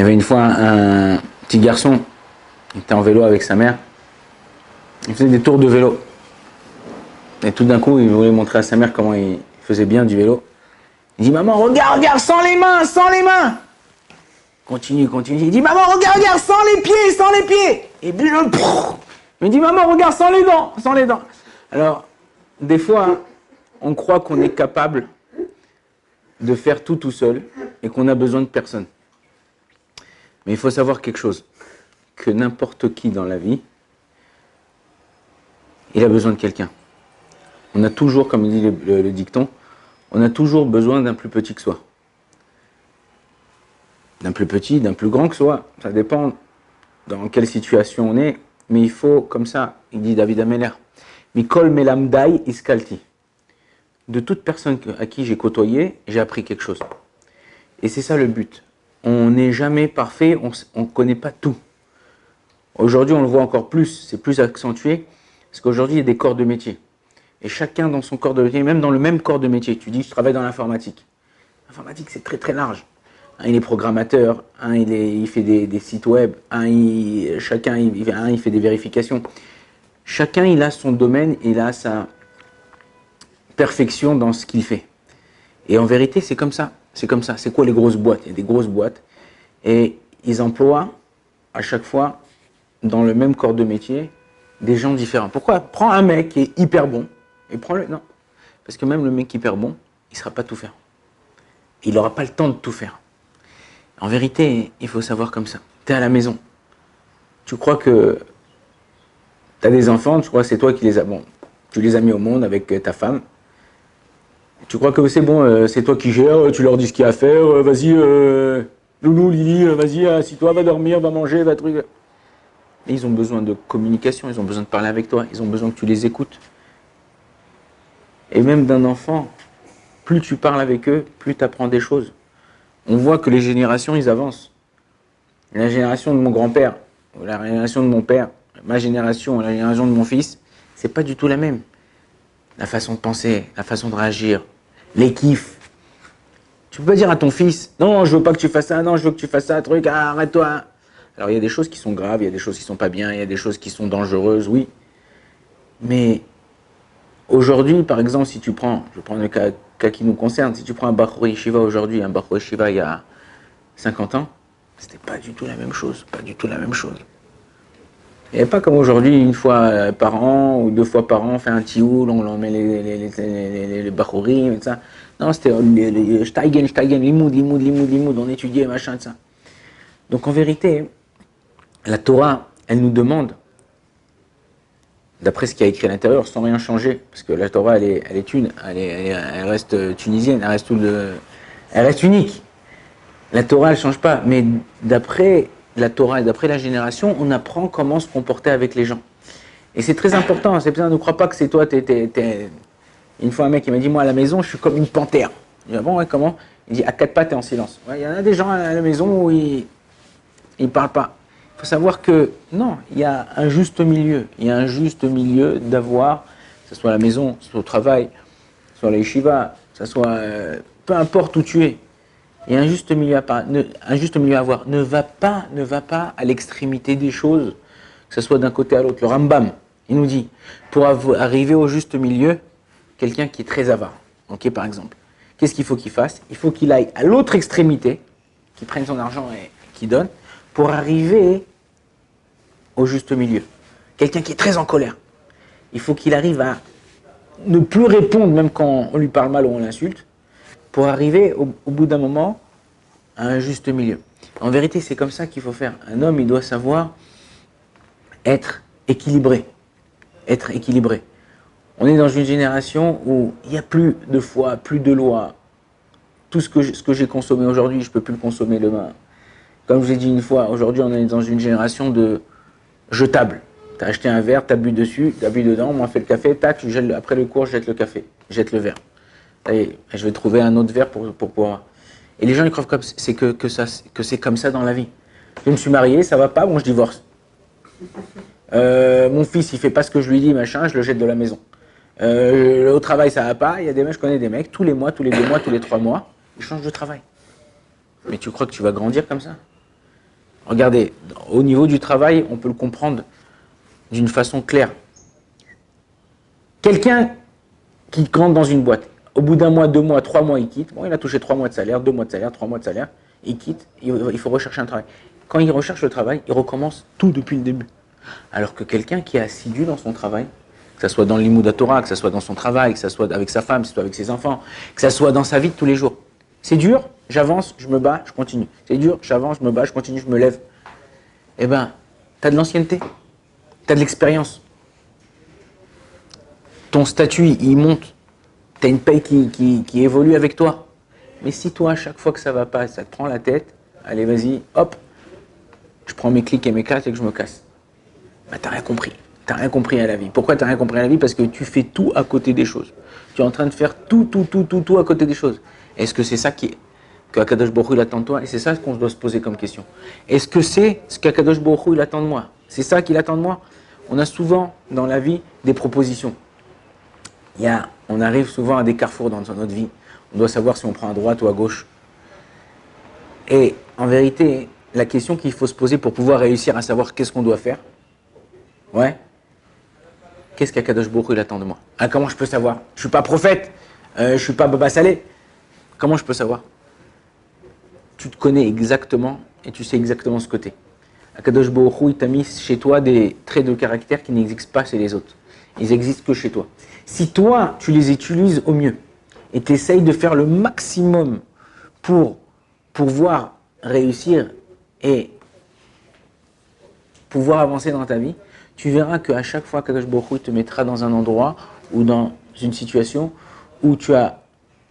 avait une fois un petit garçon, il était en vélo avec sa mère, il faisait des tours de vélo. Et tout d'un coup, il voulait montrer à sa mère comment il faisait bien du vélo. Il dit, maman, regarde, regarde, sans les mains, sans les mains. Continue, continue. Il dit, maman, regarde, regarde, sans les pieds, sans les pieds. Et puis il dit, maman, regarde, sans les dents, sans les dents. Alors, des fois, on croit qu'on est capable de faire tout seul et qu'on a besoin de personne. Mais il faut savoir quelque chose, que n'importe qui dans la vie, il a besoin de quelqu'un. On a toujours, comme dit le dicton, on a toujours besoin d'un plus petit que soi. D'un plus petit, d'un plus grand que soi. Ça dépend dans quelle situation on est, mais il faut, comme ça, il dit David Ameller, Mikol melamdai iskalti. De toute personne à qui j'ai côtoyé, j'ai appris quelque chose. Et c'est ça le but. On n'est jamais parfait, on ne connaît pas tout. Aujourd'hui, on le voit encore plus, c'est plus accentué, parce qu'aujourd'hui, il y a des corps de métier. Et chacun dans son corps de métier, même dans le même corps de métier. Tu dis, je travaille dans l'informatique. L'informatique, c'est très très large. Un, il est programmateur, un, il fait des sites web, chacun il fait des vérifications. Chacun, il a son domaine, il a sa perfection dans ce qu'il fait. Et en vérité, c'est comme ça. C'est comme ça. C'est quoi les grosses boîtes? Il y a des grosses boîtes. Et ils emploient à chaque fois, dans le même corps de métier, des gens différents. Pourquoi? Prends un mec qui est hyper bon et prends-le. Non. Parce que même le mec hyper bon, il ne saura pas tout faire. Il n'aura pas le temps de tout faire. En vérité, il faut savoir comme ça. Tu es à la maison. Tu crois que tu as des enfants, tu crois que c'est toi qui les as. Bon, tu les as mis au monde avec ta femme. Tu crois que c'est bon, c'est toi qui gères, tu leur dis ce qu'il y a à faire, vas-y, loulou, Lili, vas-y, assis-toi, va dormir, va manger, va truc. Et ils ont besoin de communication, ils ont besoin de parler avec toi, ils ont besoin que tu les écoutes. Et même d'un enfant, plus tu parles avec eux, plus tu apprends des choses. On voit que les générations, ils avancent. La génération de mon grand-père, la génération de mon père, ma génération, la génération de mon fils, c'est pas du tout la même. La façon de penser, la façon de réagir, les kiffs. Tu peux pas dire à ton fils, non, je veux pas que tu fasses ça, non, je veux que tu fasses ça, truc, arrête-toi. Alors il y a des choses qui sont graves, il y a des choses qui sont pas bien, il y a des choses qui sont dangereuses, oui. Mais aujourd'hui, par exemple, si tu prends, je prends le cas qui nous concerne, si tu prends un Bachor Yeshiva aujourd'hui, un Bachor Yeshiva il y a 50 ans, c'était pas du tout la même chose, pas du tout la même chose. Il n'y avait pas comme aujourd'hui, une fois par an ou 2 fois par an, on fait un tioul, on met les bachorim et tout ça. Non, c'était les Steigen, limoud, on étudiait, machin, tout ça. Donc en vérité, la Torah, elle nous demande, d'après ce qu'il y a écrit à l'intérieur, sans rien changer, parce que la Torah, elle reste tunisienne, elle reste unique. La Torah, elle ne change pas, mais d'après la Torah et d'après la génération, on apprend comment se comporter avec les gens. Et c'est très important, c'est bien, ne crois pas que c'est toi, Une fois un mec, il m'a dit, moi à la maison, je suis comme une panthère. Je dis, ah bon, ouais, comment? Il dit, à 4 pattes et en silence. Ouais, il y en a des gens à la maison où ils ne parlent pas. Il faut savoir que, non, il y a un juste milieu. Il y a un juste milieu d'avoir, que ce soit à la maison, que ce soit au travail, que ce soit à la yeshiva, que ce soit, peu importe où tu es. Il y a un juste milieu à avoir. Ne va pas à l'extrémité des choses, que ce soit d'un côté à l'autre. Le Rambam, il nous dit, pour arriver au juste milieu, quelqu'un qui est très avare, ok, par exemple, qu'est-ce qu'il faut qu'il fasse? Il faut qu'il aille à l'autre extrémité, qu'il prenne son argent et qu'il donne, pour arriver au juste milieu. Quelqu'un qui est très en colère, il faut qu'il arrive à ne plus répondre, même quand on lui parle mal ou on l'insulte, pour arriver au bout d'un moment à un juste milieu. En vérité, c'est comme ça qu'il faut faire. Un homme, il doit savoir être équilibré. Être équilibré. On est dans une génération où il n'y a plus de foi, plus de loi. Tout ce que j'ai consommé aujourd'hui, je ne peux plus le consommer demain. Comme je vous ai dit une fois, aujourd'hui, on est dans une génération de jetables. Tu as acheté un verre, tu as bu dessus, tu as bu dedans, on fait le café, tac, après le cours, je jette le café, je jette le verre. Et je vais trouver un autre verre pour pouvoir. Et les gens ils croient que c'est comme ça dans la vie. Je me suis marié, ça va pas, bon je divorce. Mon fils il fait pas ce que je lui dis, machin, je le jette de la maison. Au travail ça va pas, il y a des mecs, je connais des mecs, tous les mois, tous les 2 mois, tous les 3 mois, ils changent de travail. Mais tu crois que tu vas grandir comme ça? Regardez, au niveau du travail, on peut le comprendre d'une façon claire. Quelqu'un qui rentre dans une boîte, au bout d'un mois, 2 mois, 3 mois, il quitte. Bon, il a touché 3 mois de salaire, 2 mois de salaire, 3 mois de salaire, il quitte, il faut rechercher un travail. Quand il recherche le travail, il recommence tout depuis le début. Alors que quelqu'un qui est assidu dans son travail, que ce soit dans l'Imoud Torah, que ce soit dans son travail, que ce soit avec sa femme, que ce soit avec ses enfants, que ce soit dans sa vie de tous les jours. C'est dur, j'avance, je me bats, je continue. C'est dur, j'avance, je me bats, je continue, je me lève. Eh ben, tu as de l'ancienneté, tu as de l'expérience. Ton statut, il monte. Tu as une paye qui évolue avec toi. Mais si toi, à chaque fois que ça va pas, ça te prend la tête, allez, vas-y, hop, je prends mes clics et mes claques et que je me casse. Bah, t'as rien compris. T'as rien compris à la vie. Pourquoi t'as rien compris à la vie? Parce que tu fais tout à côté des choses. Tu es en train de faire tout à côté des choses. Est-ce que c'est ça que Akadosh Baruch Hu il attend de toi? Et c'est ça qu'on doit se poser comme question. Est-ce que c'est ce qu'Akadosh Baruch Hu il attend de moi? C'est ça qu'il attend de moi? On a souvent dans la vie des propositions. On arrive souvent à des carrefours dans notre vie. On doit savoir si on prend à droite ou à gauche. Et en vérité, la question qu'il faut se poser pour pouvoir réussir à savoir qu'est-ce qu'on doit faire, ouais, qu'est-ce qu'Akadosh Baruch Hu il attend de moi? Ah, comment je peux savoir? Je ne suis pas prophète, je ne suis pas Baba Salé. Comment je peux savoir? Tu te connais exactement et tu sais exactement ce que tu es. Akadosh Baruch Hu il t'a mis chez toi des traits de caractère qui n'existent pas chez les autres. Ils existent que chez toi. Si toi, tu les utilises au mieux et tu essayes de faire le maximum pour pouvoir réussir et pouvoir avancer dans ta vie, tu verras qu'à chaque fois qu'Akadosh Baruch Hu te mettra dans un endroit ou dans une situation où tu as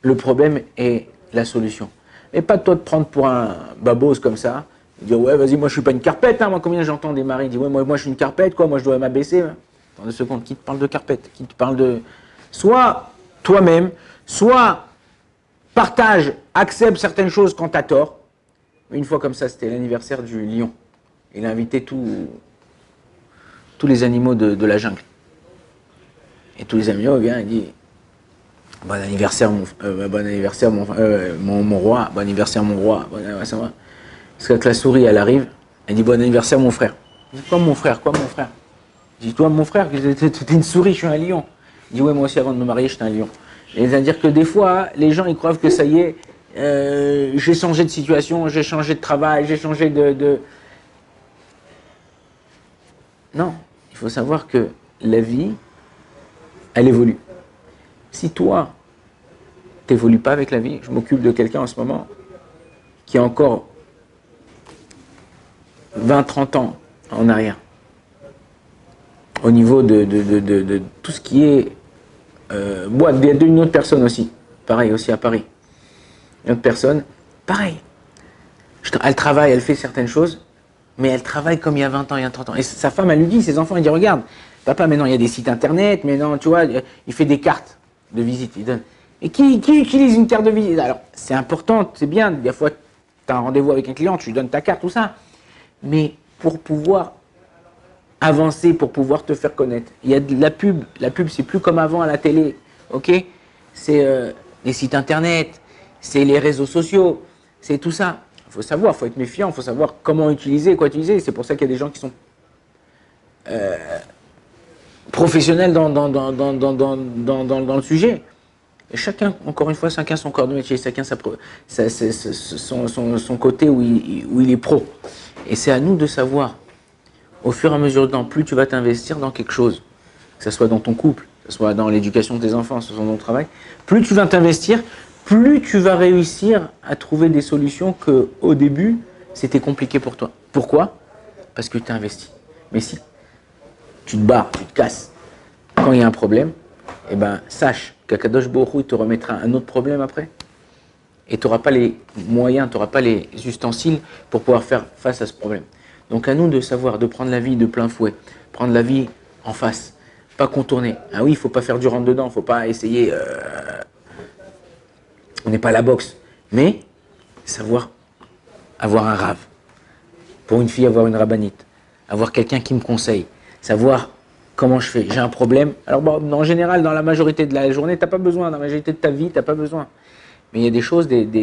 le problème et la solution. Et pas toi de prendre pour un babose comme ça, dire ouais vas-y moi je suis pas une carpette, hein. Moi combien j'entends des maris dire ouais moi je suis une carpette, quoi, moi je dois m'abaisser. Hein. Attends 2 secondes, qui te parle de carpette? Qui te parle de... Soit toi-même, soit partage, accepte certaines choses quand tu as tort. Une fois comme ça, c'était l'anniversaire du lion. Il a invité tous les animaux de la jungle. Et tous les animaux viennent et disent bon anniversaire mon roi, bon anniversaire mon roi, bon anniversaire moi. Parce que quand la souris elle arrive, elle dit bon anniversaire mon frère. Je dis quoi mon frère? Je dis toi mon frère, t'es une souris, je suis un lion. Il dit ouais moi aussi avant de me marier j'étais un lion. Et c'est-à-dire que des fois les gens ils croient que ça y est, j'ai changé de situation, j'ai changé de travail, j'ai changé de... Non, il faut savoir que la vie, elle évolue. Si toi, tu n'évolues pas avec la vie, je m'occupe de quelqu'un en ce moment qui a encore 20-30 ans en arrière. Au niveau de tout ce qui est boîte, d'une autre personne aussi. Pareil, aussi à Paris. Une autre personne, pareil. Elle travaille, elle fait certaines choses, mais elle travaille comme il y a 20 ans, il y a 30 ans. Et sa femme, elle lui dit, ses enfants, il dit, regarde, papa, maintenant il y a des sites internet, maintenant, tu vois, il fait des cartes de visite, il donne. Et qui utilise une carte de visite? Alors, c'est important, c'est bien, des fois, tu as un rendez-vous avec un client, tu lui donnes ta carte, tout ça. Mais pour pouvoir avancer, pour pouvoir te faire connaître, il y a de la pub. La pub, c'est plus comme avant à la télé, ok? C'est les sites internet, c'est les réseaux sociaux, c'est tout ça. Il faut savoir, il faut être méfiant, il faut savoir comment utiliser, quoi utiliser. C'est pour ça qu'il y a des gens qui sont professionnels dans le sujet. Et chacun, encore une fois, chacun son corps de métier, chacun son côté où il est pro. Et c'est à nous de savoir, au fur et à mesure du temps, plus tu vas t'investir dans quelque chose, que ce soit dans ton couple, que ce soit dans l'éducation de tes enfants, que ce soit dans ton travail, plus tu vas t'investir, plus tu vas réussir à trouver des solutions que au début, c'était compliqué pour toi. Pourquoi? Parce que tu as investi. Mais si tu te barres, tu te casses, quand il y a un problème, eh ben, sache qu'Akadosh Baruch Hu te remettra un autre problème après. Et tu n'auras pas les moyens, tu n'auras pas les ustensiles pour pouvoir faire face à ce problème. Donc à nous de savoir, de prendre la vie de plein fouet, prendre la vie en face, pas contourner. Ah oui, il ne faut pas faire du rentre-dedans, il ne faut pas essayer... On n'est pas à la boxe. Mais savoir avoir un rave. Pour une fille, avoir une rabbinite. Avoir quelqu'un qui me conseille. Savoir comment je fais. J'ai un problème. Alors bon, en général, dans la majorité de la journée, tu n'as pas besoin. Dans la majorité de ta vie, tu n'as pas besoin. Mais il y a des choses, des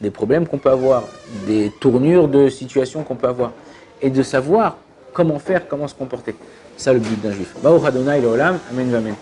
des problèmes qu'on peut avoir, des tournures de situations qu'on peut avoir, et de savoir comment faire, comment se comporter. C'est ça le but d'un juif. Baruch Adonai l'olam, amen, amen.